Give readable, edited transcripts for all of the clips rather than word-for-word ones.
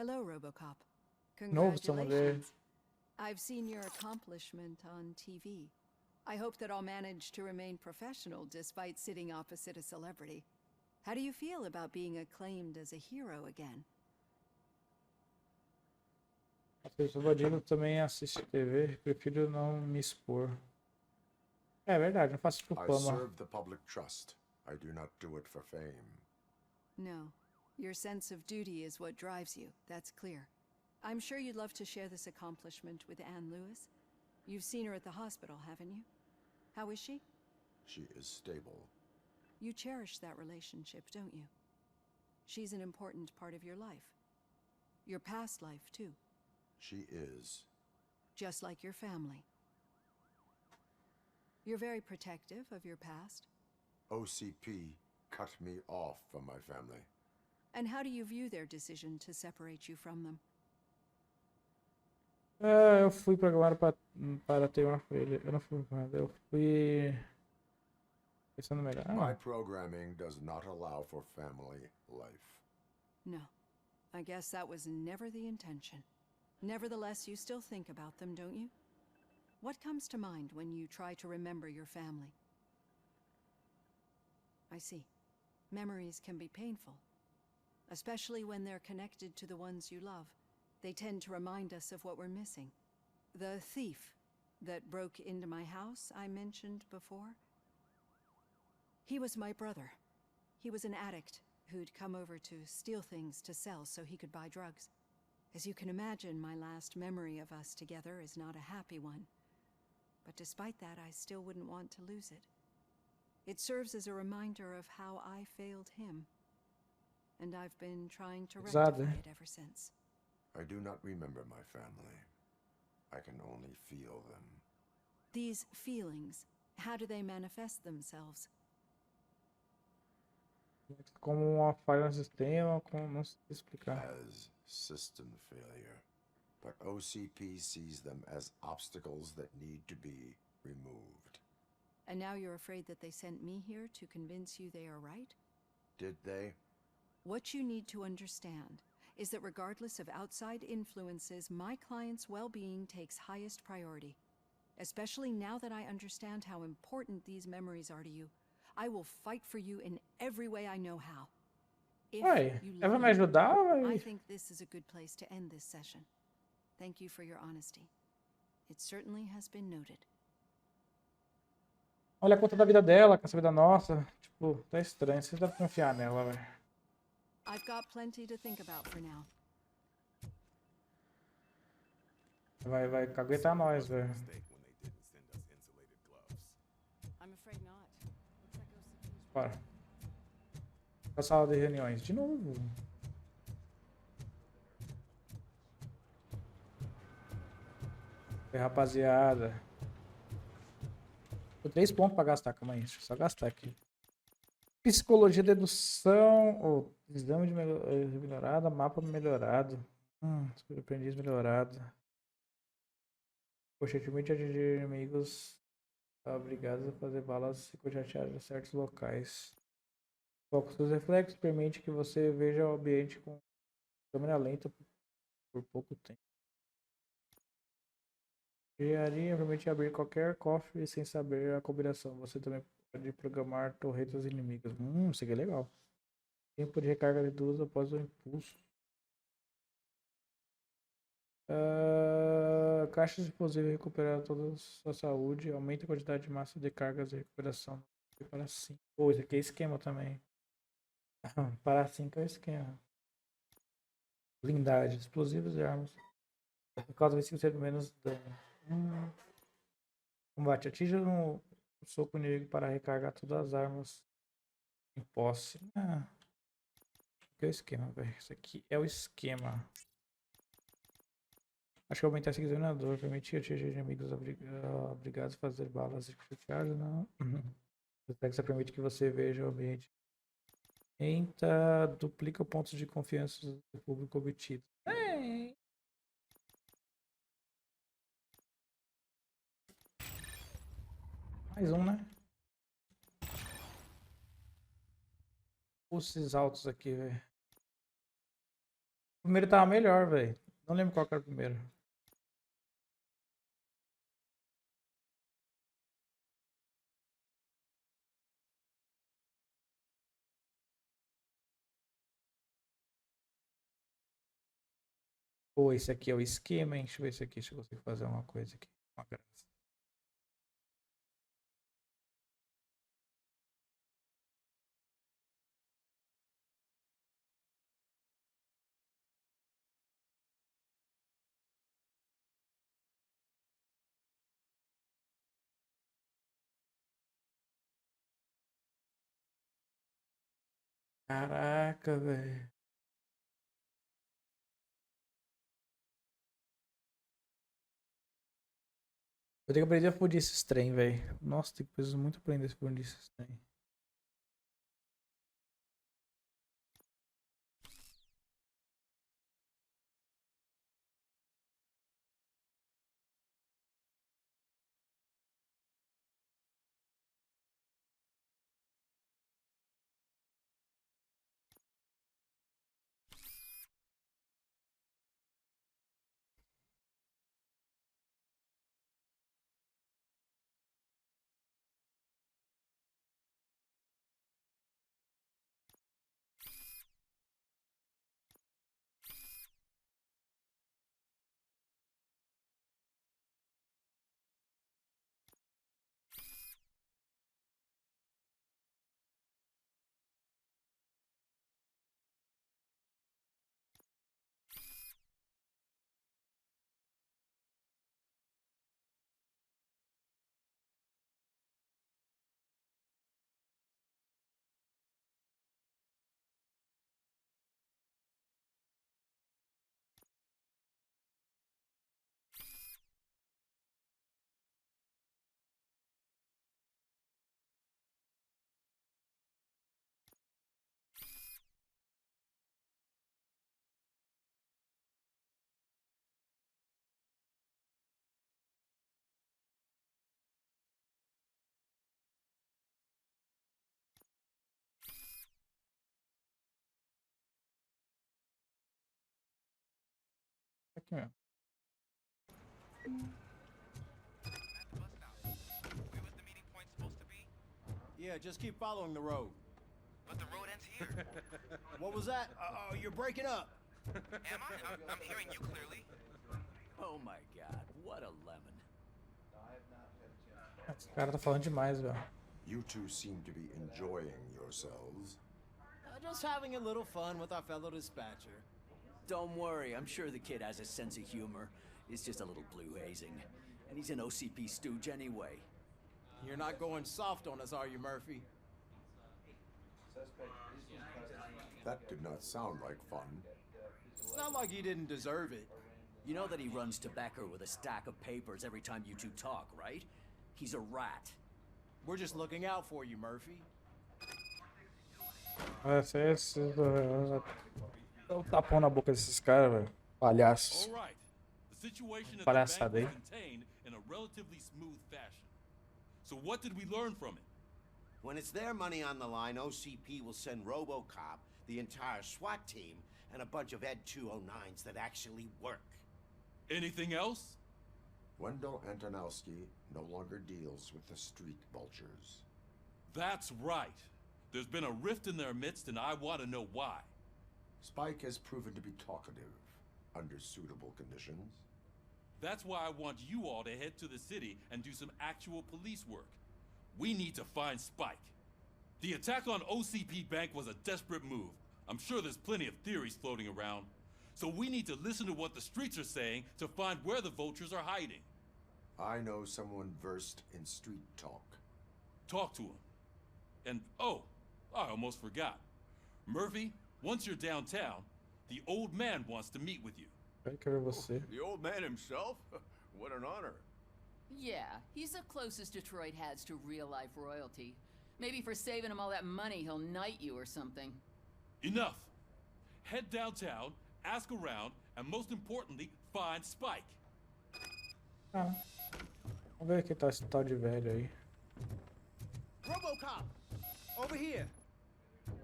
Hello, RoboCop. Novo essa mulher. Congratulations. I've seen your accomplishment on TV. I hope that I'll manage to remain professional despite sitting opposite a celebrity. How do you feel about being acclaimed as a hero again? A Sabadino também assiste TV, prefiro não me expor. É verdade, não faço por I fama. serve the public trust. I do not do it for fame. No. Your sense of duty is what drives you, that's clear. I'm sure you'd love to share this accomplishment with Anne Lewis. You've seen her at the hospital, haven't you? How is she? She is stable. You cherish that relationship, don't you? She's an important part of your life. Your past life, too. She is. Just like your family. You're very protective of your past. OCP cut me off from my family. And how do you view their decision to separate you from them? Eu fui programado para ter uma filha. Eu não fui programado, eu fui pensando melhor. My programming does not allow for family life. No. I guess that was never the intention. Nevertheless, you still think about them, don't you? What comes to mind when you try to remember your family? I see. Memories can be painful, especially when they're connected to the ones you love. They tend to remind us of what we're missing. The thief that broke into my house I mentioned before? He was my brother. He was an addict who'd come over to steal things to sell so he could buy drugs. As you can imagine, my last memory of us together is not a happy one. But despite that, I still wouldn't want to lose it. It serves as a reminder of how I failed him. And I've been trying to rectify it ever since. I do not remember my family. I can only feel them. These feelings, how do they manifest themselves? Como uma falha no sistema, como não sei explicar. As system failure. But OCP sees them as obstacles that need to be removed. And now you're afraid that they sent me here to convince you they are right? Did they? What you need to understand is that regardless of outside influences, my client's well-being takes highest priority. Especially now that I understand how important these memories are to you. I will fight for you in every way I know how. If Ué, you ela vai me leave, ajudar ou I vai... think this is a good place to end this session. Thank you for your honesty. It certainly has been noted. Olha a conta da vida dela, quer saber da nossa. Tipo, tá estranho, você dá pra confiar nela, velho. I've got plenty to think about for now. Vai caguetar nós, velho. I'm afraid not. Looks like OCP's Bora. Pra sala de reuniões. De novo. E aí, rapaziada. Tô 3 pontos pra gastar, calma aí. Deixa eu só gastar aqui. Psicologia, dedução. Ou exame de melhorada, mapa melhorado. Aprendiz melhorado. Constantemente atingir inimigos obrigados a fazer balas e cojatear certos locais. Foco dos reflexos permite que você veja o ambiente com câmera lenta por pouco tempo. Engenharia permite abrir qualquer cofre sem saber a combinação. Você também pode programar torretas inimigas. Isso aqui é legal. Tempo de recarga reduz após o impulso. Caixas explosivas recuperar toda a sua saúde. Aumenta a quantidade de massa de cargas e recuperação. Para 5. Pô, isso aqui é esquema também. Para 5 é esquema. Blindagem, explosivos e armas. Causa 25% menos dano. Combate. Atinja um soco inimigo para recargar todas as armas em posse. Isso aqui é o esquema, velho. Isso aqui é o esquema. Acho que aumentar esse examinador. Permitir atingir inimigos obrigados a fazer balas e fechadas. Não. Reflexo permite que você veja o ambiente. Duplica pontos de confiança do público obtido. Mais um, né? Pulses altos aqui, velho. O primeiro tava melhor, velho. Não lembro qual que era o primeiro. Pô, esse aqui é o esquema, hein? Deixa eu ver esse aqui, se eu consigo fazer uma coisa aqui. Uma graça. Caraca, velho. Eu tenho que aprender a fundir esses trem, velho. Nossa, tem coisas muito aprender a fundir esses trem. Aqui mesmo. Yeah, just keep following the road. But the road ends here. What was that? Oh, you're breaking up. Am I? I'm hearing you clearly. Oh my god, what a lemon. Esse cara tá falando demais, velho. You two seem to be enjoying yourselves. Just having a little fun with our fellow dispatcher. Don't worry, I'm sure the kid has a sense of humor. It's just a little blue hazing. And he's an OCP stooge anyway. You're not going soft on us, are you, Murphy? That did not sound like fun. It's not like he didn't deserve it. You know that he runs to Becker with a stack of papers every time you two talk, right? He's a rat. We're just looking out for you, Murphy. Dá um tapão na boca desses caras, velho. Palhaços. All right. The situation at the Palhaçada bank aí. was contained in a relatively smooth fashion. So what did we learn from it? When it's their money on the line, OCP will send RoboCop, the entire SWAT team, and a bunch of Ed 209s that actually work. Anything else? Wendell Antonowski no longer deals with the street vultures. That's right. There's been a rift in their midst, and I want to know why. Spike has proven to be talkative under suitable conditions. That's why I want you all to head to the city and do some actual police work. We need to find Spike. The attack on OCP Bank was a desperate move. I'm sure there's plenty of theories floating around. So we need to listen to what the streets are saying to find where the vultures are hiding. I know someone versed in street talk. Talk to him. And, oh, I almost forgot. Murphy, once you're downtown, the old man wants to meet with you. Eu quero ver você. The old man himself? What an honor. Yeah, he's the closest Detroit has to real-life royalty. Maybe for saving him all that money, he'll knight you or something. Enough. Head downtown, ask around, and most importantly, find Spike. Ah. Vamos ver aqui tá esse tal de velho aí. RoboCop! Over here!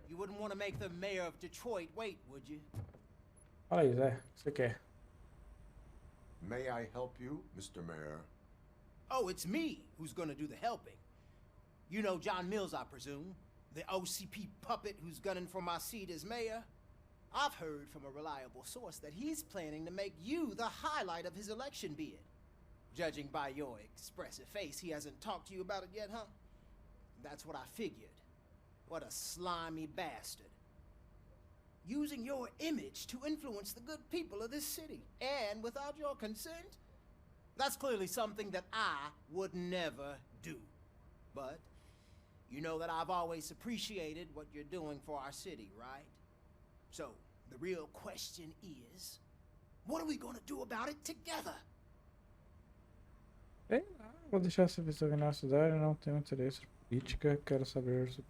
You wouldn't want to make the mayor of Detroit wait, would you? Fala aí, Zé. O que você quer? May I help you, Mr. Mayor? Oh, it's me who's gonna do the helping. You know John Mills, I presume? The OCP puppet who's gunning for my seat as mayor? I've heard from a reliable source that he's planning to make you the highlight of his election bid. Judging by your expressive face, he hasn't talked to you about it yet, huh? That's what I figured. What a slimy bastard. Using your image to influence the good people of this city, and without your consent? That's clearly something that I would never do. But you know that I've always appreciated what you're doing for our city, right? So, the real question is, what are we gonna do about it together? Sei lá, vou deixar essa visão na cidade, não tenho interesse em política, quero saber se...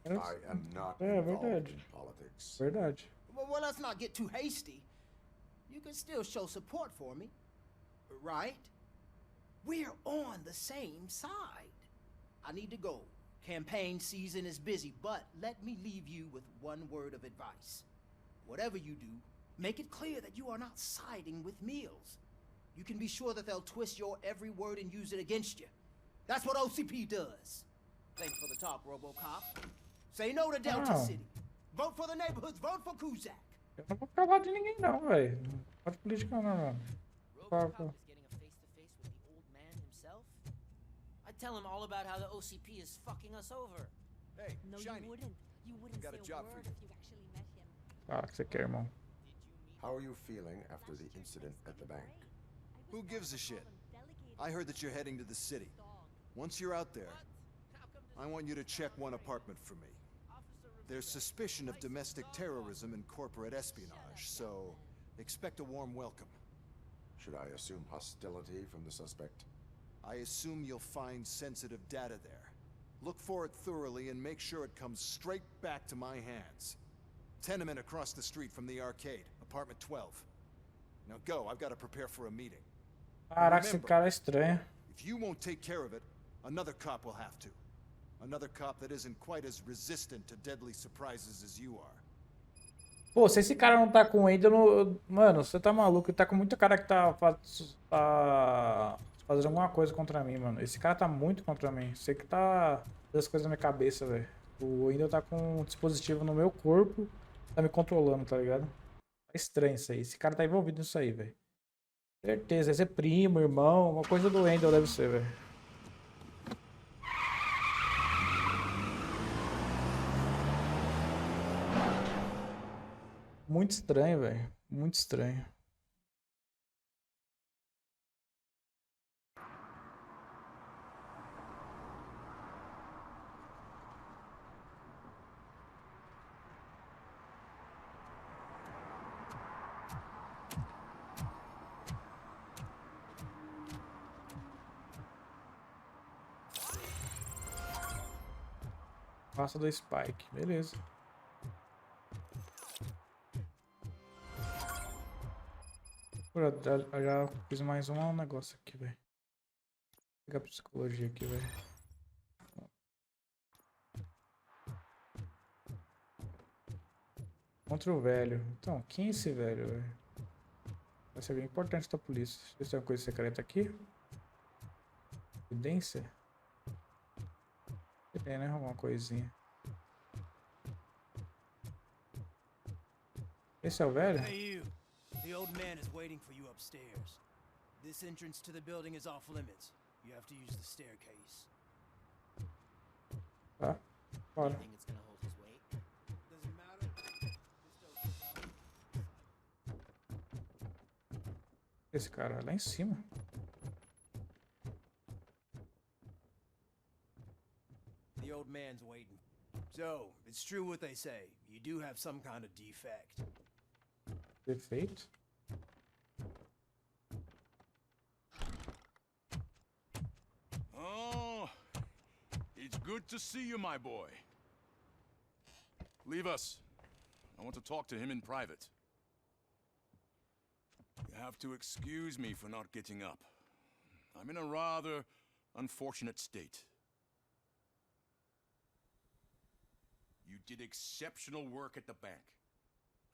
I am not É involved verdade, in politics. verdade. Well, let's not get too hasty. You can still show support for me, right? We're on the same side. I need to go. Campaign season is busy, but let me leave you with one word of advice. Whatever you do, make it clear that you are not siding with Mills. You can be sure that they'll twist your every word and use it against you. That's what OCP does. Thanks for the talk, RoboCop. Say no to Delta Wow. City. Vote for the neighborhoods. Vote for Kuzak. Eu não vou ficar lá de ninguém não, velho. Não pode política não, mano. RoboCop is getting a face-to-face with the old man himself? I'd tell him all about how the OCP is fucking us over. Hey, No, Shiny. you wouldn't. You wouldn't Got a say job a for word you. if you actually met him. Fala o que você quer, irmão. How are you feeling after the incident at the bank? Who gives a shit? I heard that you're heading to the city. Once you're out there, I want you to check one apartment for me. There's suspicion of domestic terrorism and corporate espionage, so expect a warm welcome. Should I assume hostility from the suspect? I assume you'll find sensitive data there. Look for it thoroughly and make sure it comes straight back to my hands. Tenement across the street from the arcade, apartment 12. Now go, I've got to prepare for a meeting. Caraca, esse cara é estranho. If you won't take care of it, another cop will have to. Another cop that isn't quite as resistant to deadly surprises as you are. Pô, se esse cara não tá com o Wendel, mano, você tá maluco. Ele tá com muita cara que tá fazendo alguma coisa contra mim, mano. Esse cara tá muito contra mim. Sei que tá fazendo as coisas na minha cabeça, velho. O Wendel tá com um dispositivo no meu corpo, tá me controlando, tá ligado? Tá estranho isso aí. Esse cara tá envolvido nisso aí, velho. Certeza, deve ser primo, irmão, uma coisa do Wendel deve ser, velho. Muito estranho, velho. Muito estranho. Passa do Spike, beleza. Já fiz mais um negócio aqui, velho. Vou pegar psicologia aqui, velho. Contra o velho. Então, quem é esse velho, velho? Vai ser bem importante da polícia. Deixa eu ver se tem uma coisa secreta aqui. Evidência? Tem, né? Alguma coisinha. Esse é o velho? Hey, you. The old man is waiting for you upstairs. This entrance to the building is off limits. You have to use the staircase. Tá. Bora. Think it's gonna hold his weight? Doesn't matter. Esse cara é lá em cima. The old man's waiting. So, it's true what they say. You do have some kind of defect. Defeito. Oh, it's good to see you, my boy. Leave us. I want to talk to him in private. You have to excuse me for not getting up. I'm in a rather unfortunate state. You did exceptional work at the bank.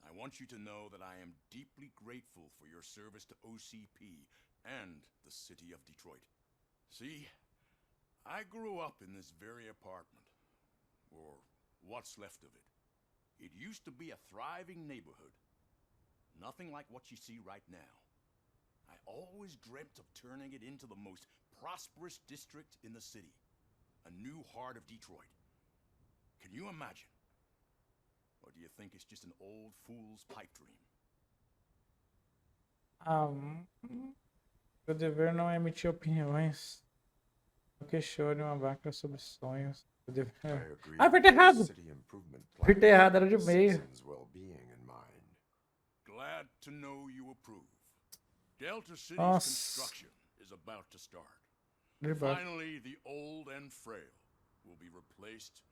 I want you to know that I am deeply grateful for your service to OCP and the city of Detroit. See, I grew up in this very apartment, or what's left of it. It used to be a thriving neighborhood. Nothing like what you see right now. I always dreamt of turning it into the most prosperous district in the city. A new heart of Detroit. Can you imagine? Or do you think it's just an old fool's pipe dream? Meu dever não é emitir opiniões. Não questione uma vaca sobre sonhos. Meu dever... apertei errado! Apertei errado, era de meio. Glad to know you approve. Delta City's Nossa. construction is about to start. Verdade. Finally, the old and frail will be replaced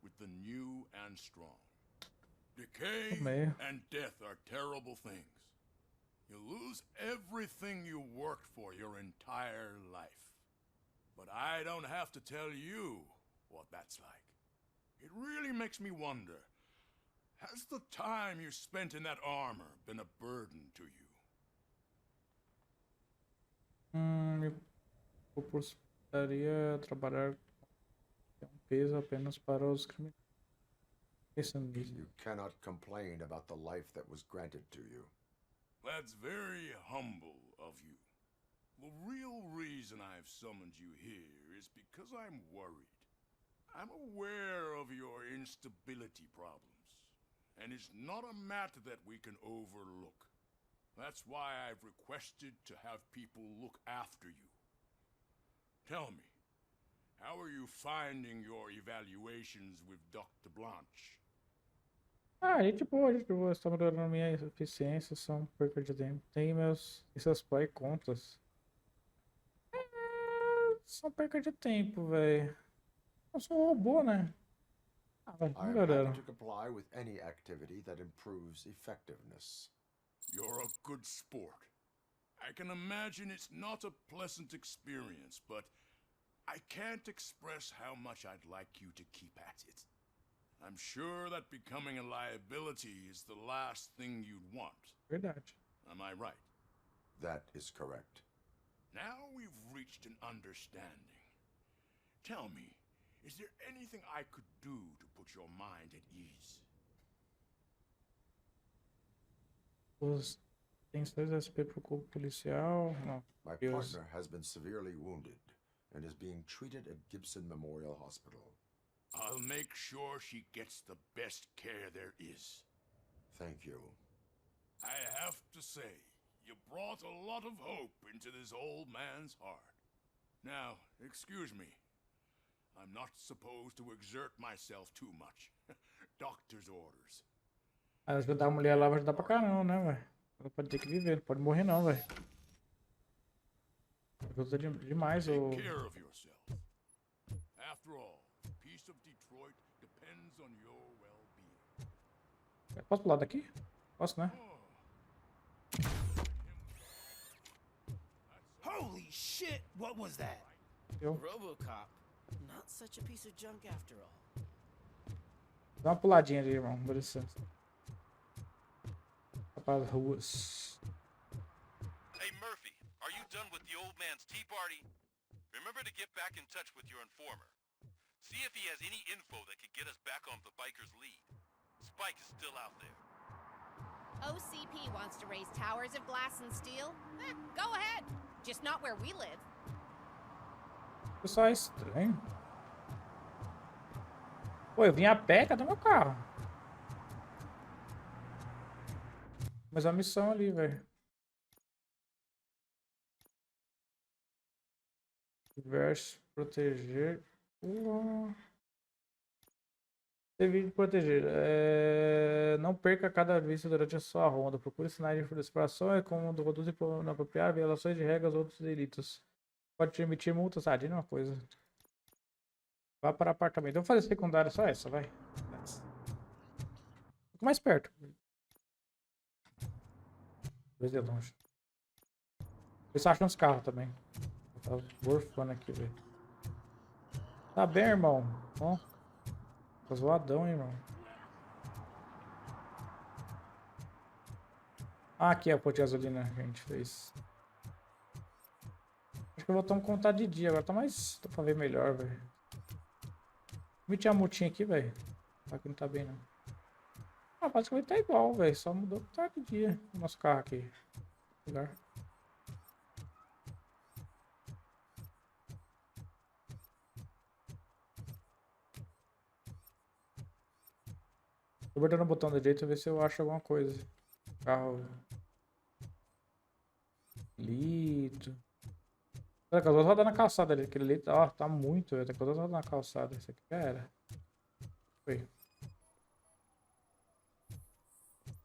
with the new and strong. Decay and death are terrible things. You lose everything you worked for your entire life. But I don't have to tell you what that's like. It really makes me wonder, has the time you spent in that armor been a burden to you? Eu precisaria trabalhar com peso apenas para os criminosos. You cannot complain about the life that was granted to you. That's very humble of you. The real reason I've summoned you here is because I'm worried. I'm aware of your instability problems, and it's not a matter that we can overlook. That's why I've requested to have people look after you. Tell me, how are you finding your evaluations with Dr. Blanche? Gente boa, está melhorando minha eficiência, são perca de tempo. Tem esses pró e contras. São perca de tempo, velho. Eu sou um robô, né? I'm happy to comply with any activity that improves effectiveness. You're a good sport. I can imagine it's not a pleasant experience, but I can't express how much I'd like you to keep at it. I'm sure that becoming a liability is the last thing you'd want. Verdade. Am I right? That is correct. Now we've reached an understanding. Tell me, is there anything I could do to put your mind at ease? Tem 6 SP pro corpo policial. Não. My partner has been severely wounded and is being treated at Gibson Memorial Hospital. I'll make sure she gets the best care there is. Thank you. I have to say, you brought a lot of hope into this old man's heart. Now, excuse me. I'm not supposed to exert myself too much. Doctor's orders. Ajudar a mulher lá vai ajudar pra caramba, né, velho? Ela pode ter que viver, não pode morrer não, velho. Ajuda demais o... Take care of yourself. After all, the peace of Detroit depends on your well-being. Posso pular daqui? Posso, né? Holy shit! What was that? RoboCop. Not such a piece of junk after all. Dá uma puladinha ali, irmão. Dá licença. Para as ruas. Hey Murphy, are you done with the old man's tea party? Remember to get back in touch with your informer. See if he has any info that could get us back on the biker's lead. Spike is still out there. OCP wants to raise towers of glass and steel? Go ahead. Just not where we live. Pessoal, é estranho. Pô, eu vim a pé, cadê meu carro? Mas a missão ali, velho. Versus proteger. Servir de proteger. Não perca cada vista durante a sua ronda. Procure sinais de exploração, como conduz inapropriado, violações de regras ou outros delitos. Pode emitir multas. Ah, de uma coisa. Vá para apartamento. Eu vou fazer secundária só essa, vai. Fico mais perto. Dois de longe. Vê se acha uns carros também. Tá borfando aqui, velho. Tá bem, irmão. Ó. Tá zoadão, hein, irmão. Ah, aqui é o posto de gasolina que a gente fez. Acho que eu vou tomar conta de dia agora. Tá mais. Dá pra ver melhor, velho. Me tinha a multinha aqui, velho. Aqui não tá bem, não. Ah, basicamente tá igual, velho. Só mudou pro tarde de dia. O nosso carro aqui. Lugar. Tô apertando o botão da direita ver se eu acho alguma coisa. Carro. Lito. Tá com as duas rodas na calçada ali. Aquele ali, ó, tá muito, velho. Tá com as duas rodas na calçada. Isso aqui já era. Foi.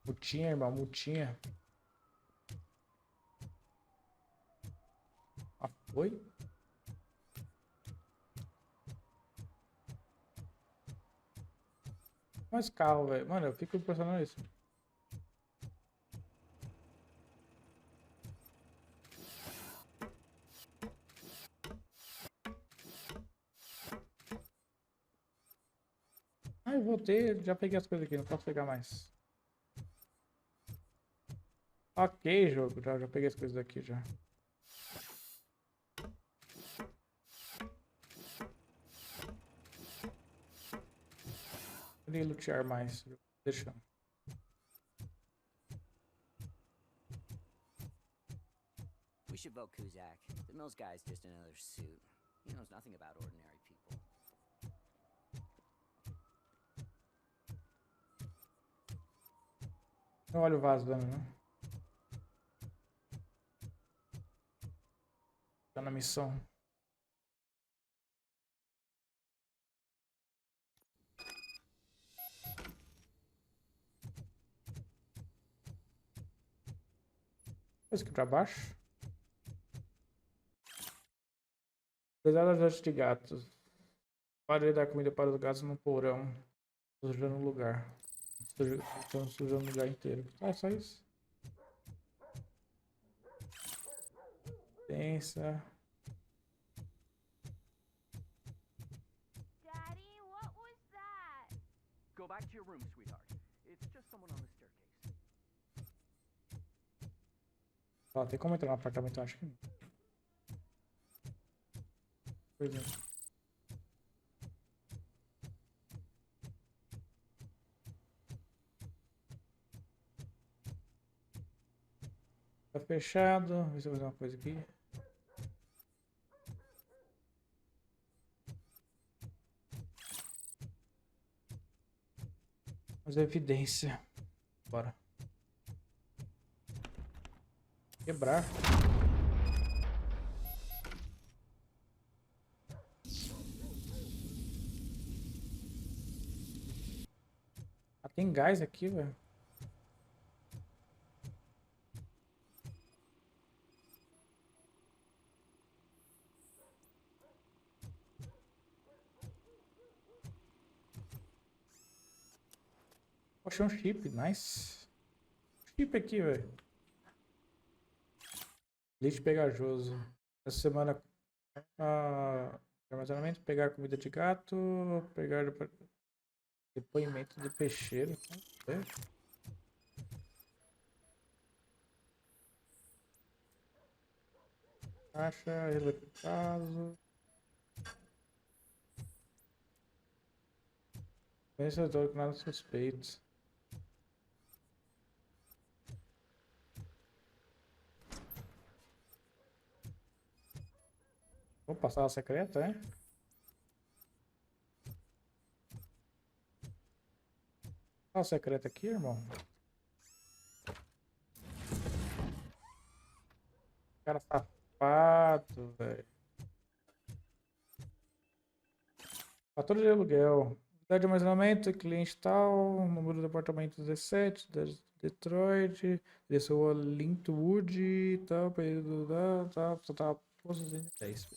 Multinha, irmão, multinha. Ah, foi? Mais carro, velho. Mano, eu fico impressionado isso. Ah, eu voltei, já peguei as coisas aqui, não posso pegar mais. Ok, jogo, já peguei as coisas aqui já. Queria lutear mais, deixa. We should vote Kuzak. The Mills guy's just another suit. He knows nothing about ordinary people. Olha o vazando, né? Tá na missão. Coisa aqui pra baixo. Apesar das dores de gatos. Pare de dar comida para os gatos no porão. Sujando o lugar. Estão sujando o lugar inteiro. Ah, só isso. Pensa. Daddy, what was that? Go back to your room, sweetheart. It's just someone on the staircase. Ó, tem como entrar no apartamento? Acho que não. Pois é. Tá fechado. Deixa eu fazer uma coisa aqui. Fazer evidência. Bora. Quebrar. Ah, tem gás aqui, velho. Poxa, um chip, nice. Chip aqui, velho. Leite pegajoso. Essa semana. Armazenamento, pegar comida de gato. Pegar depoimento do peixeiro. Caixa, resolver o caso. Vencedor com nada suspeito. Vou passar a secreta, é? Passar a secreta aqui, irmão. Cara safado, velho. Fatura de aluguel. Idade de armazenamento, cliente tal, número do apartamento 17, de Detroit, desceu a Linkwood, tal, período da, tá, posto 10.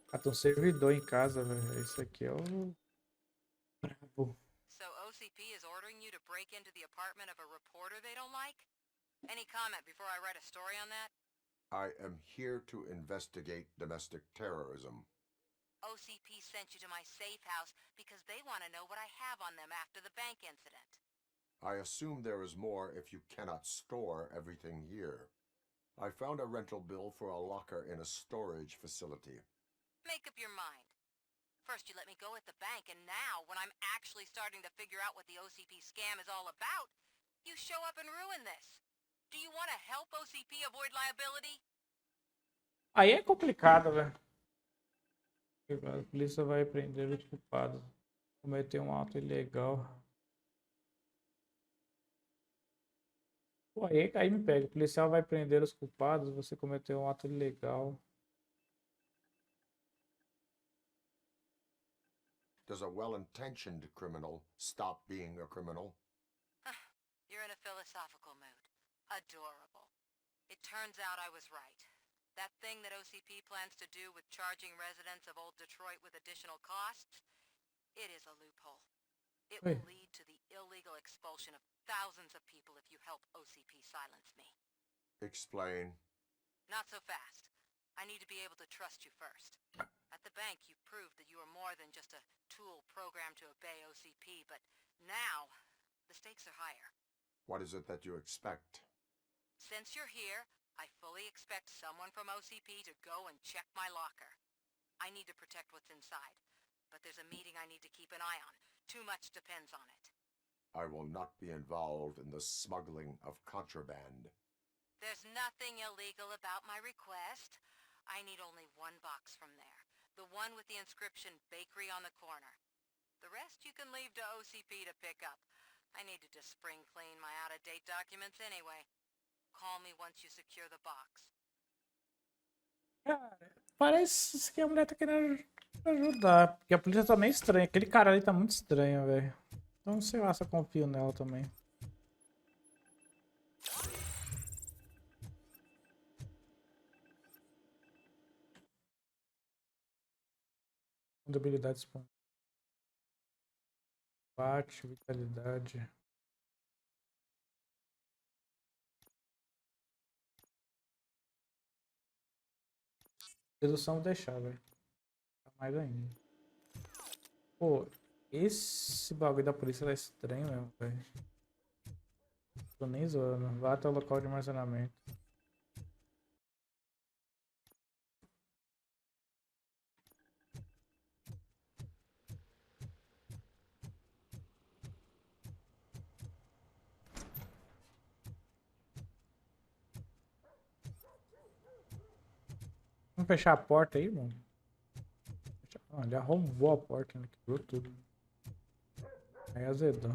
Ah, tem um servidor em casa, velho. Esse aqui é o brabo. So OCP is ordering you to break into the apartment of a reporter they don't like? Any comment before I write a story on that? I am here to investigate domestic terrorism. OCP sent you to my safe house because they want to know what I have on them after the bank incident. I assume there is more if you cannot store everything here. I found a rental bill for a locker in a storage facility. Make up your mind. First you let me go at the bank, and now, when I'm actually starting to figure out what the OCP scam is all about, you show up and ruin this. Do you want to help OCP avoid liability? Aí é complicado, velho. A polícia vai prender os culpados. Cometer um ato ilegal. Pô, aí me pega. O policial vai prender os culpados. Você cometeu um ato ilegal. Does a well-intentioned criminal stop being a criminal? You're in a philosophical mood. Adorable. It turns out I was right. That thing that OCP plans to do with charging residents of Old Detroit with additional costs, it is a loophole. It will lead to the illegal expulsion of thousands of people if you help OCP silence me. Explain. Not so fast. I need to be able to trust you first. At the bank, you proved that you are more than just a tool programmed to obey OCP, but now, the stakes are higher. What is it that you expect? Since you're here, I fully expect someone from OCP to go and check my locker. I need to protect what's inside, but there's a meeting I need to keep an eye on. Too much depends on it. I will not be involved in the smuggling of contraband. There's nothing illegal about my request. I need only one box from there. The one with the inscription Bakery on the corner. The rest you can leave to OCP to pick up. I need to just spring clean my out-of-date documents anyway. Call me once you secure the box. Cara, parece que a mulher tá querendo ajudar. Porque a polícia tá meio estranha. Aquele cara ali tá muito estranho, velho. Então sei lá se eu confio nela também. Habilidade espontânea. Bate, vitalidade. Redução vou deixar, velho. Mais ainda. Pô, esse bagulho da polícia é estranho mesmo, velho. Tô nem zoando. Vá até o local de armazenamento. Vamos fechar a porta aí, mano. Ah, ele arrombou a porta, né? Quebrou tudo. Aí azedou.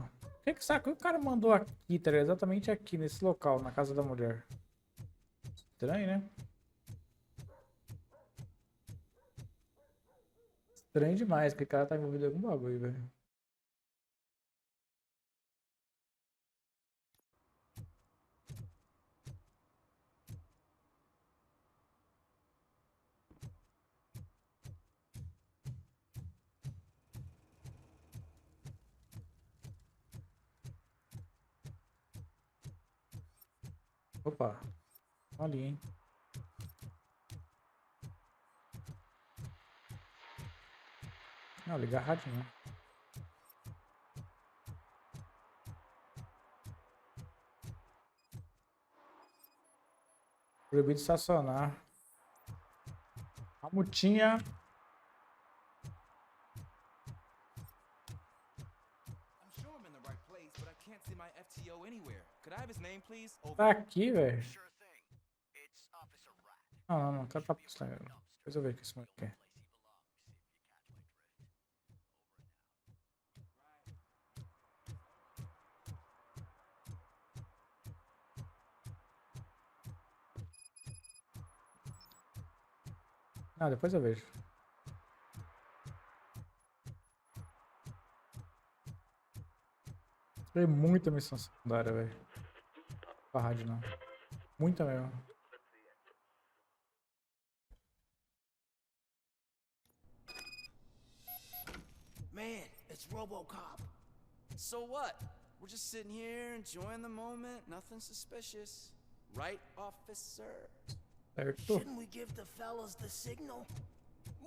O que sabe que o cara mandou aqui, tá ligado? Exatamente aqui, nesse local, na casa da mulher. Estranho, né? Estranho demais, que o cara tá envolvido em algum bagulho, velho. Opa, ali, hein? Não, liga rádio não. Proibido estacionar. A multinha. Tá aqui, velho. Não, não, cara tá postando. Depois eu ver o que esse moleque quer. Ah, depois eu vejo. Tem muita missão secundária, velho. Pra rádio não. Muita mesmo. Man, it's RoboCop. So what? We're just sitting here enjoying the moment, nothing suspicious. Right, officer? Certo. Shouldn't we give the fellas the signal?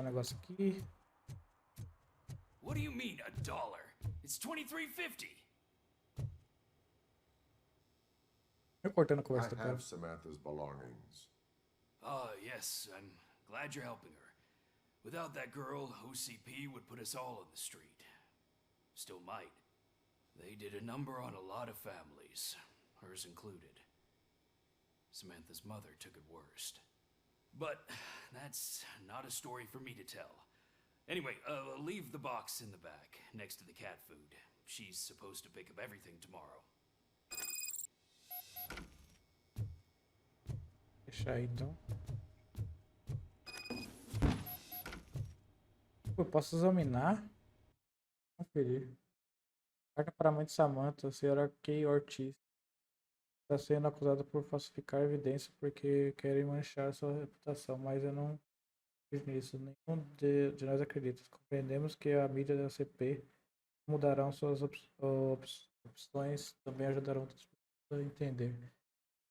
o negócio aqui. What do you mean, $1? It's $23.50. Eu cortando a I conversa do cara. have Samantha's belongings. Oh, yes, I'm glad you're helping her. Without that girl, OCP would put us all on the street. Still might. They did a number on a lot of families, hers included. Samantha's mother took it worst. But that's not a story for me to tell. Anyway, leave the box in the back, next to the cat food. She's supposed to pick up everything tomorrow. Deixa aí então. Eu posso examinar? Conferir. Carta para a mãe de Samantha, a senhora Kay Ortiz. Está sendo acusada por falsificar evidência porque querem manchar sua reputação, mas eu não fiz nisso. Nenhum de nós acredita. Compreendemos que a mídia da CP mudarão suas opções, também ajudarão outras pessoas a entender.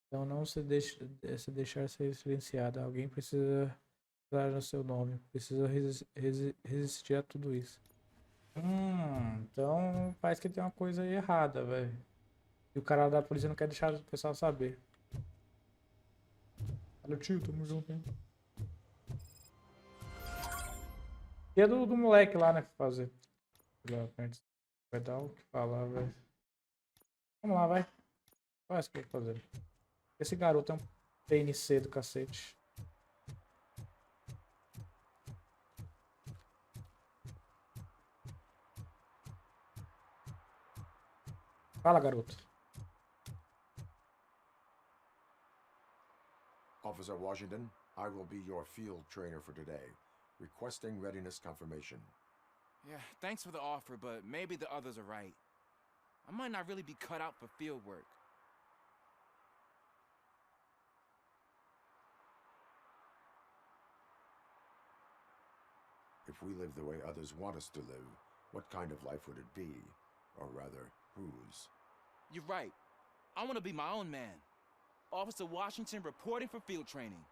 Então não se deixar ser silenciada. Alguém precisa usar no seu nome. Precisa resistir a tudo isso. Então parece que tem uma coisa aí errada, velho. E o cara da polícia não quer deixar o pessoal saber. Valeu, tio, tamo junto, hein? E é do moleque lá, né? Fazer. Vai dar o que falar, velho. Vamos lá, vai. Faz o que fazer. Esse garoto é um PNC do cacete. Fala, garoto. Officer Washington, I will be your field trainer for today. Requesting readiness confirmation. Yeah, thanks for the offer, but maybe the others are right. I might not really be cut out for field work. If we live the way others want us to live, what kind of life would it be? Or rather, whose? You're right. I want to be my own man. Officer Washington reporting for field training.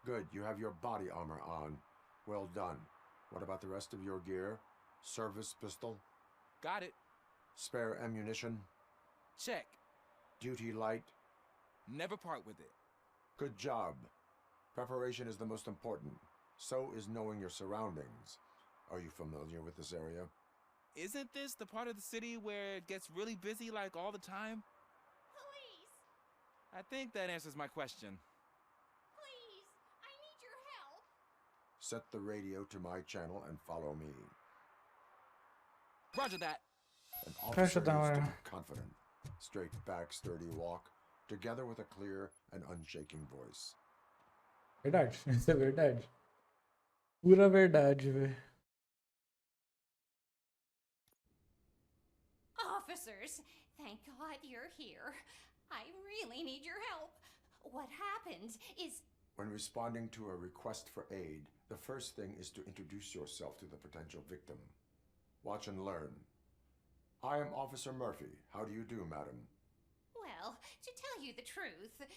Good, you have your body armor on. Well done. What about the rest of your gear? Service pistol? Got it. Spare ammunition? Check. Duty light? Never part with it. Good job. Preparation is the most important. So is knowing your surroundings. Are you familiar with this area? Isn't this the part of the city where it gets really busy like all the time? Police! I think that answers my question. Please, I need your help. Set the radio to my channel and follow me. Roger that. An officer needs to be confident. Straight back, sturdy walk, together with a clear and unshaking voice. Verdade, isso é verdade. Pura verdade, velho. Officers, thank God you're here. I really need your help. What happened is... When responding to a request for aid, the first thing is to introduce yourself to the potential victim. Watch and learn. I am Officer Murphy. How do you do, madam? Well, to tell you the truth...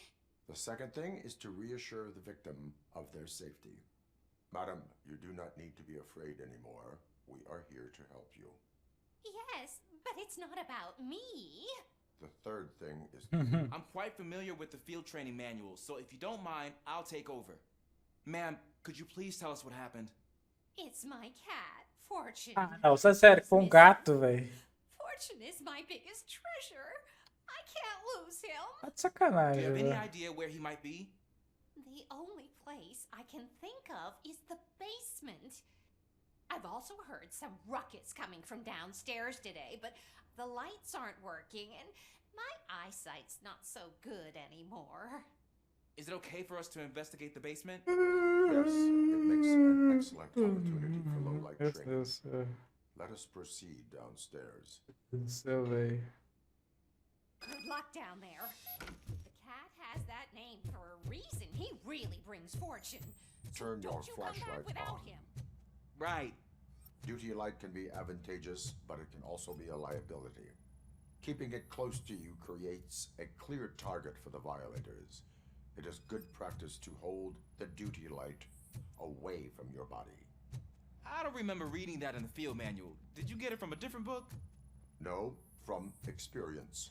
The second thing is to reassure the victim of their safety. Madam, you do not need to be afraid anymore. We are here to help you. Yes, but it's not about me. The third thing is... I'm quite familiar with the field training manual, so if you don't mind, I'll take over. Ma'am, could you please tell us what happened? It's my cat, Fortune. Ah, não, isso é sério, foi um gato, velho. Fortune is my biggest treasure. I can't lose him. Tá de Do you sacanagem, have any velho. idea where he might be? The only place I can think of is the basement. I've also heard some ruckus coming from downstairs today, but the lights aren't working and my eyesight's not so good anymore. Is it okay for us to investigate the basement? Yes, it makes an excellent opportunity for low-light Meu training. Deus do céu. Let us proceed downstairs. Meu Deus do céu, velho. Good luck down there. The cat has that name for a reason. He really brings fortune. Turn your Don't you come back flashlight without on. him. Right. Duty light can be advantageous, but it can also be a liability. Keeping it close to you creates a clear target for the violators. It is good practice to hold the duty light away from your body. I don't remember reading that in the field manual. Did you get it from a different book? No, from experience.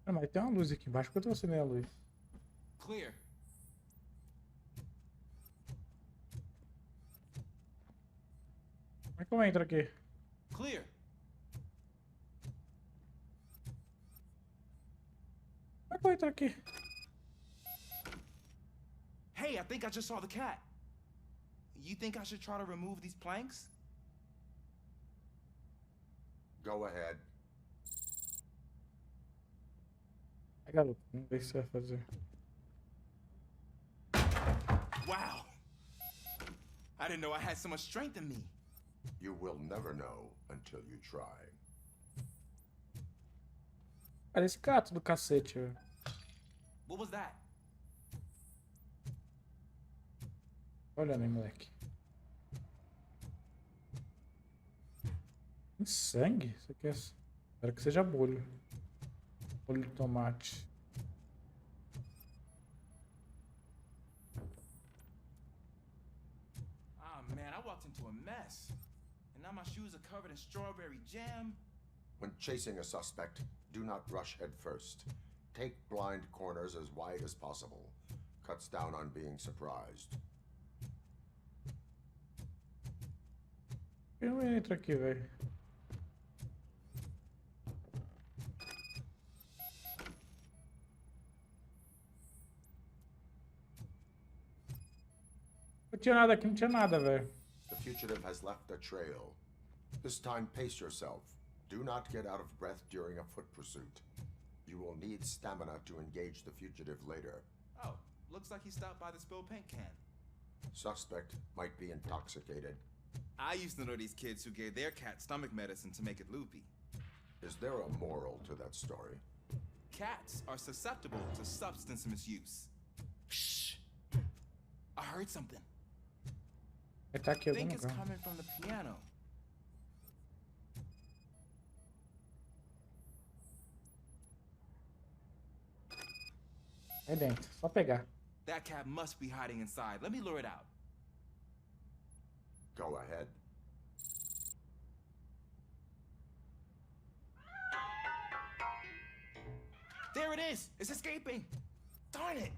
Ah, mas tem uma luz aqui embaixo. Por que eu tô acendendo a luz? Clear. Como é que eu entro aqui? Clear. Como é que eu entro aqui? Hey, I think I just saw the cat. You think I should try to remove these planks? Go ahead. Ai, garoto, vamos ver o que você vai fazer. Wow. I didn't know I had so much strength in me. You will never know until you try. Olha esse gato do cacete, velho. What was that? Olha aí, moleque. Tem sangue? Isso aqui é... Espero que seja bolho. Bolho de tomate. Ah, man, I walked into a mess. And now my shoes are covered in strawberry jam. When chasing a suspect, do not rush head first. Take blind corners as wide as possible. Cuts down on being surprised. Eu entro aqui, velho. Não tinha nada aqui, não tinha nada, velho. The fugitive has left a trail. This time, pace yourself. Do not get out of breath during a foot pursuit. You will need stamina to engage the fugitive later. Oh, looks like he stopped by the spilled paint can. Suspect might be intoxicated. I used to know these kids who gave their cat stomach medicine to make it loopy. Is there a moral to that story? Cats are susceptible to substance misuse. Shh! I heard something. Ele tá aqui I em think algum it's lugar. coming from the piano. Aí dentro, só pegar. That cat must be hiding inside. Let me lure it out. Go ahead. There it is! It's escaping! Darn it!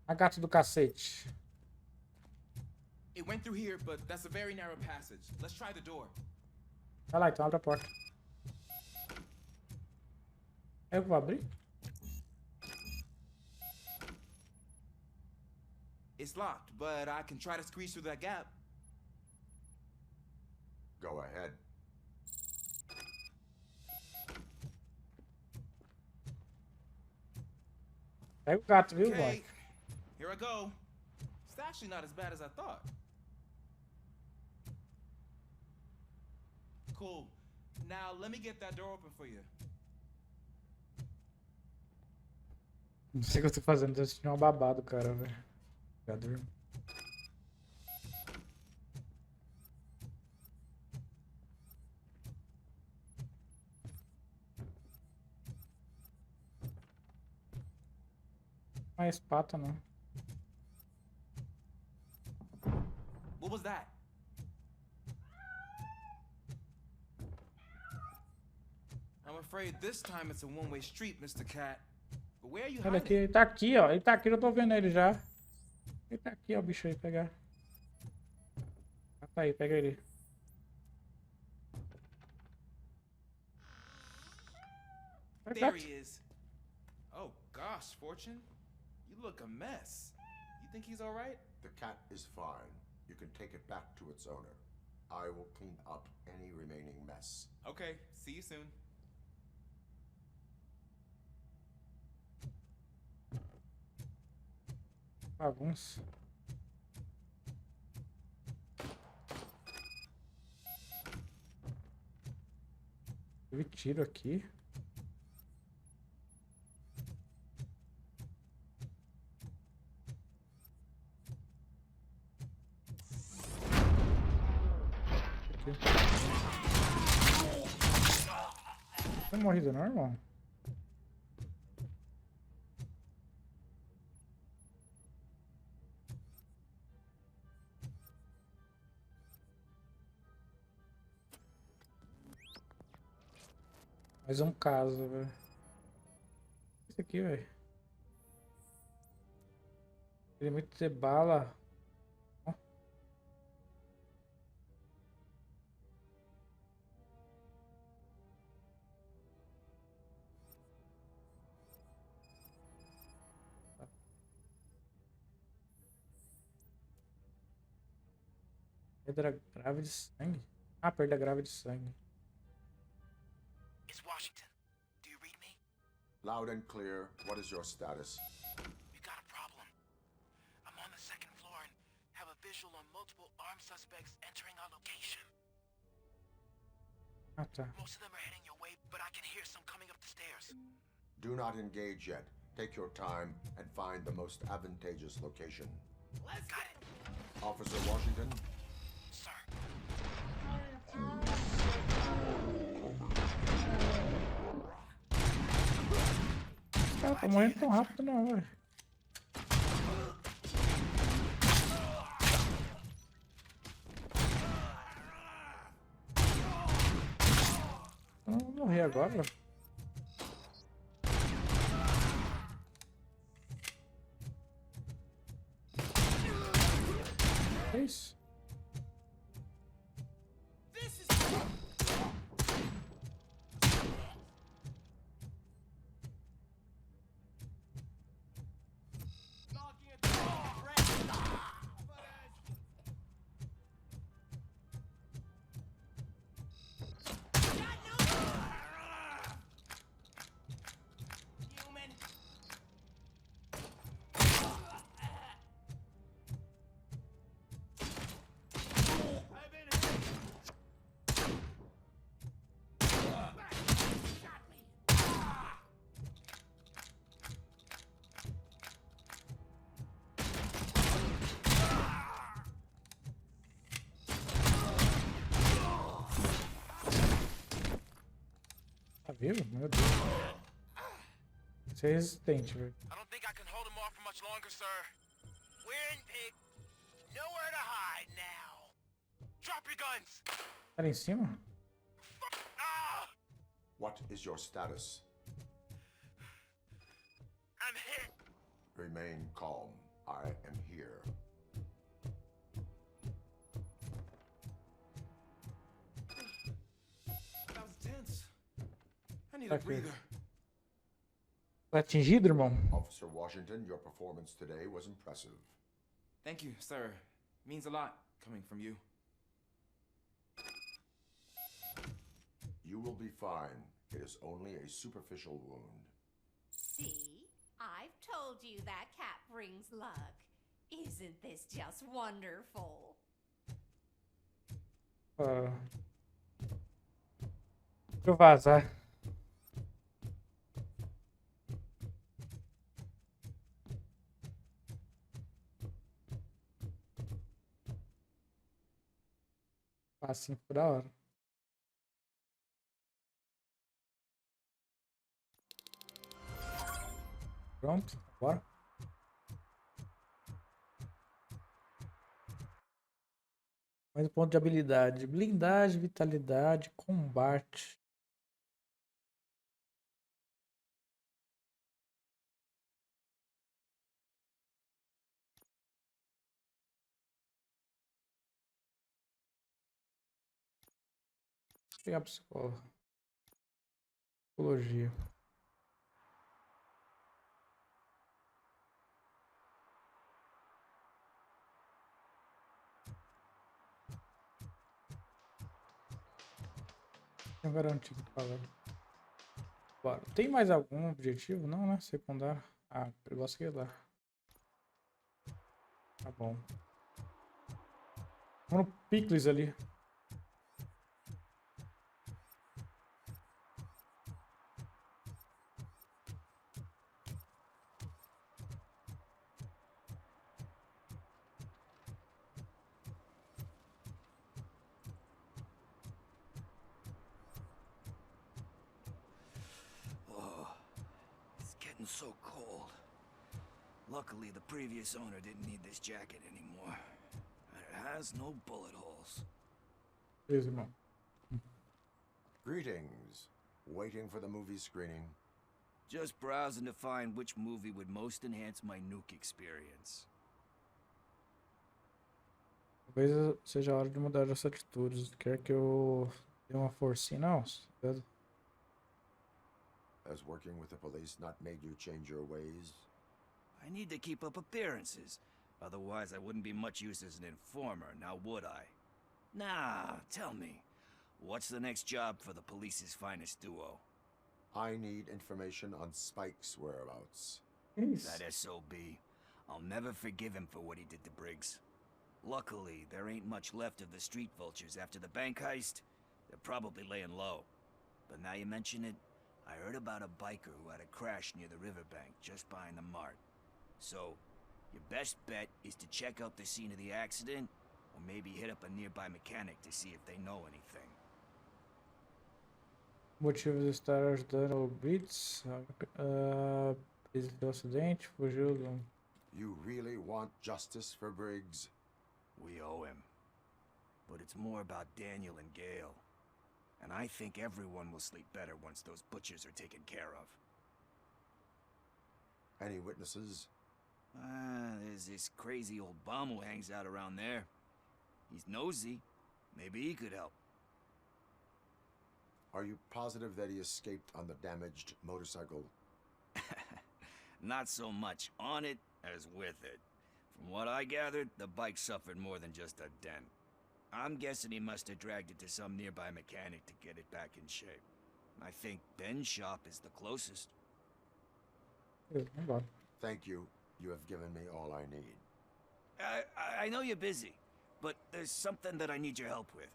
A gato do cacete. It went through here, but that's a very narrow passage. Let's try the door. Vai lá, então abre a porta. Eu vou abrir? It's locked, but I can try to squeeze through that gap. Go ahead. Pega o gato, viu, Okay, boy? here I go. It's actually not as bad as I thought. Cool. Now let me get that door open for you. Não sei o que eu tô fazendo, tô assistindo uma babado, cara, velho. Já dormi. Mais pata, não. What was that? I'm afraid this time it's a one-way street, Mr. Cat. But where are you Olha hiding? aqui, ele tá aqui, ó. Ele tá aqui, eu tô vendo ele já. Ele tá aqui, ó, o bicho aí, pegar. Ah, tá aí, pega ele. Vai, There gato. he is. Oh gosh, Fortune. You look a mess. You think he's alright? The cat is fine. You can take it back to its owner. I will clean up any remaining mess. Okay, see you soon. Bagunça. Teve tiro aqui. aqui. Foi morrido não, irmão? Mais um caso, velho. Esse aqui, velho. Queria muito ter bala. Ó. Tá. Pedra grave de sangue. Ah, perda grave de sangue. It's Washington. Do you read me? Loud and clear. What is your status? We got a problem. I'm on the second floor and have a visual on multiple armed suspects entering our location. Ah, tá. Most of them are heading your way, but I can hear some coming up the stairs. Do not engage yet. Take your time and find the most advantageous location. Got it. Officer Washington? Sir. Cara, tá morrendo tão rápido não, velho. Eu não vou morrer agora. É isso. Tá vivo? Meu Deus. Você é resistente, velho. I don't think I can hold him off for much longer, sir. We're in big. Nowhere to hide now. Drop your guns. Tá lá em cima? What is your status? I'm hit. Remain calm. I am here. That was tense. I need Tá a aqui. breather. Tá atingido, irmão? Officer Washington, your performance today was impressive. Thank you, sir. Means a lot coming from you. You will be fine. It is only a superficial wound. See? I've told you that cat brings luck. Isn't this just wonderful? Deixa eu vazar. Assim por da hora. Pronto, bora. Mais um ponto de habilidade. Blindagem, vitalidade, combate. Vou pegar psicologia. Não garanti que falando. Bora. Tem mais algum objetivo? Não, né? Secundário. Ah, eu gosto que ir lá. Tá bom. Vamos no Picles ali. getting so cold. Luckily, the previous owner didn't need this jacket anymore. And it has no bullet holes. Beleza, irmão. Greetings. Waiting for the movie screening. Just browsing to find which movie would most enhance my nuke experience. Talvez seja a hora de mudar as atitudes. Quer que eu dê uma forcinha? Não. Beleza. Has working with the police not made you change your ways? I need to keep up appearances. Otherwise, I wouldn't be much use as an informer, now would I? Nah, tell me. What's the next job for the police's finest duo? I need information on Spike's whereabouts. That SOB. I'll never forgive him for what he did to Briggs. Luckily, there ain't much left of the street vultures after the bank heist. They're probably laying low. But now you mention it, I heard about a biker who had a crash near the riverbank just behind the mart. So, your best bet is to check out the scene of the accident, or maybe hit up a nearby mechanic to see if they know anything. Motivo de estar ajudando o Brits. Briggs do acidente, fugiu do... You really want justice for Briggs? We owe him. But it's more about Daniel and Gale. And I think everyone will sleep better once those butchers are taken care of. Any witnesses? There's this crazy old bum who hangs out around there. He's nosy. Maybe he could help. Are you positive that he escaped on the damaged motorcycle? Not so much on it as with it. From what I gathered, the bike suffered more than just a dent. I'm guessing he must have dragged it to some nearby mechanic to get it back in shape. I think Ben's shop is the closest. Thank you. You have given me all I need. I know you're busy, but there's something that I need your help with.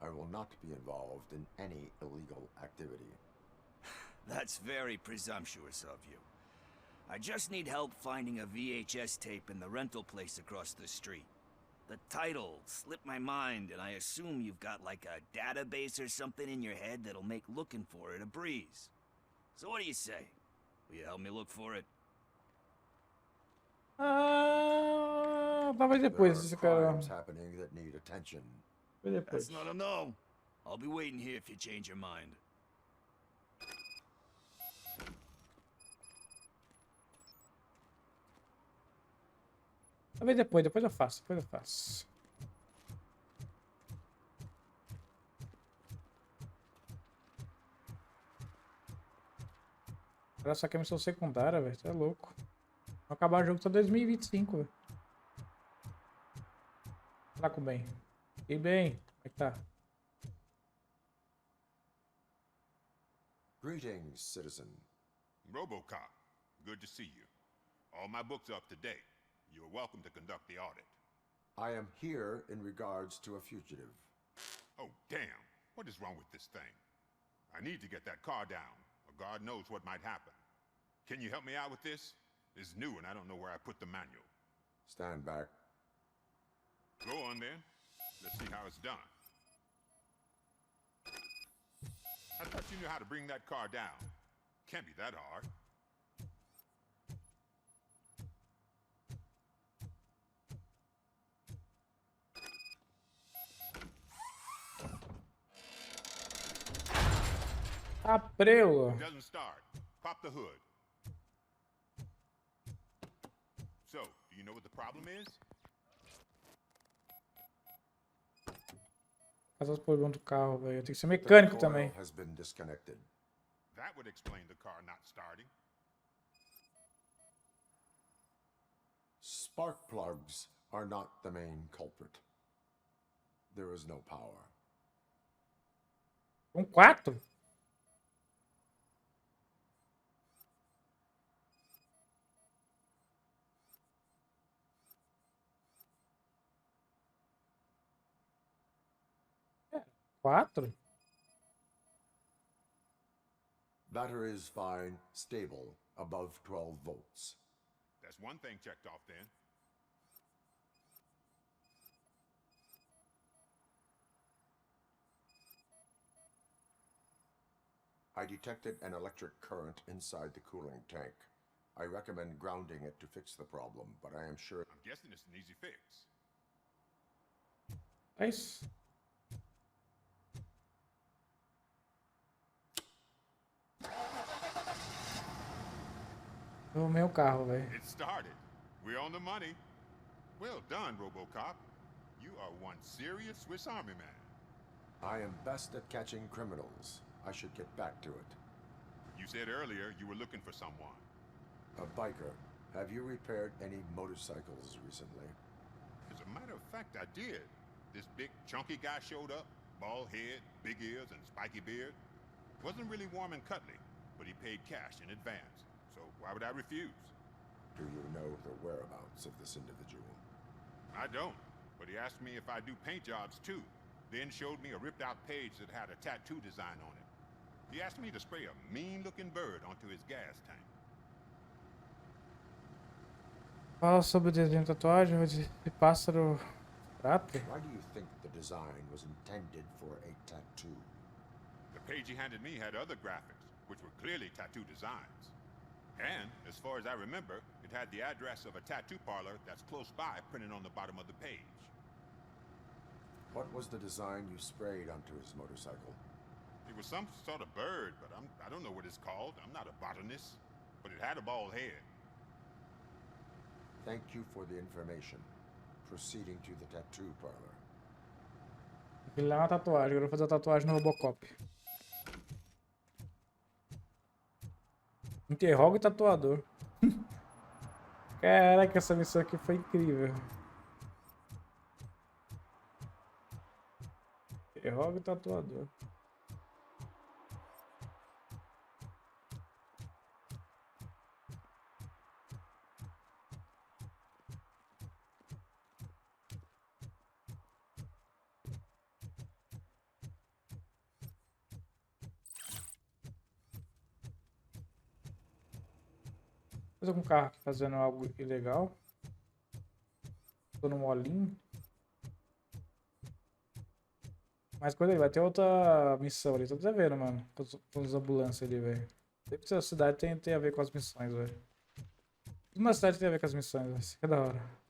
I will not be involved in any illegal activity. That's very presumptuous of you. I just need help finding a VHS tape in the rental place across the street. The title slipped my mind, and I assume you've got like a database or something in your head that'll make looking for it a breeze. So what do you say? Will you help me look for it? Talvez depois, There esse are cara. crimes happening that need attention. Depois. That's not a no. I'll be waiting here if you change your mind. Talvez depois eu faço. Agora só que é missão secundária, velho. Você é louco. Vai acabar o jogo até 2025, velho. Tá com bem. E bem, como é que tá? Greetings, citizen. RoboCop, good to see you. All my books are up to date. You are welcome to conduct the audit. I am here in regards to a fugitive. Oh, damn. What is wrong with this thing? I need to get that car down, or God knows what might happen. Can you help me out with this? It's new and I don't know where I put the manual. Stand back. Go on then. Let's see how it's done. I thought you knew how to bring that car down. Can't be that hard. Apreu. Doesn't start. Pop the hood. So, do you know what the problem is? Fazer os problemas do carro, velho. Eu tenho que ser The mecânico coil também. has been disconnected. That would explain the car not starting. Spark plugs are not the main culprit. There is no power. 4? É, 4? Battery is fine, stable, above 12 volts. That's one thing checked off then. I detected an electric current inside the cooling tank. I recommend grounding it to fix the problem, but I am sure... I'm guessing it's an easy fix. É isso. O meu carro, velho. It started. We're on the money. Well done, RoboCop. You are one serious Swiss Army man. I am best at catching criminals. I should get back to it. You said earlier you were looking for someone. A biker. Have you repaired any motorcycles recently? As a matter of fact, I did. This big, chunky guy showed up. Bald head, big ears, and spiky beard. Wasn't really warm and cuddly, but he paid cash in advance. So why would I refuse? Do you know the whereabouts of this individual? I don't, but he asked me if I do paint jobs too. Then showed me a ripped-out page that had a tattoo design on it. He asked me to spray a mean-looking bird onto his gas tank. Fala sobre o desenho de tatuagem de pássaro prata. Why do you think the design was intended for a tattoo? The page he handed me had other graphics, which were clearly tattoo designs. And, as far as I remember, it had the address of a tattoo parlor that's close by printed on the bottom of the page. What was the design you sprayed onto his motorcycle? It was some sort of bird, but I don't know what it's called. I'm not a botanist. But it had a bald head. Thank you for the information. Proceeding to the tattoo parlor. Aquele lá é uma tatuagem. Eu vou fazer a tatuagem no RoboCop. Interroga o tatuador. Caraca, essa missão aqui foi incrível. Interroga o tatuador. Coisa com o carro aqui fazendo algo ilegal. Tô no molinho. Mas quando ele vai ter outra missão ali, tô até vendo, mano. Com as ambulâncias ali, velho. Sempre que a cidade tem a ver com as missões, velho. Uma cidade tem a ver com as missões, velho. Isso é da hora.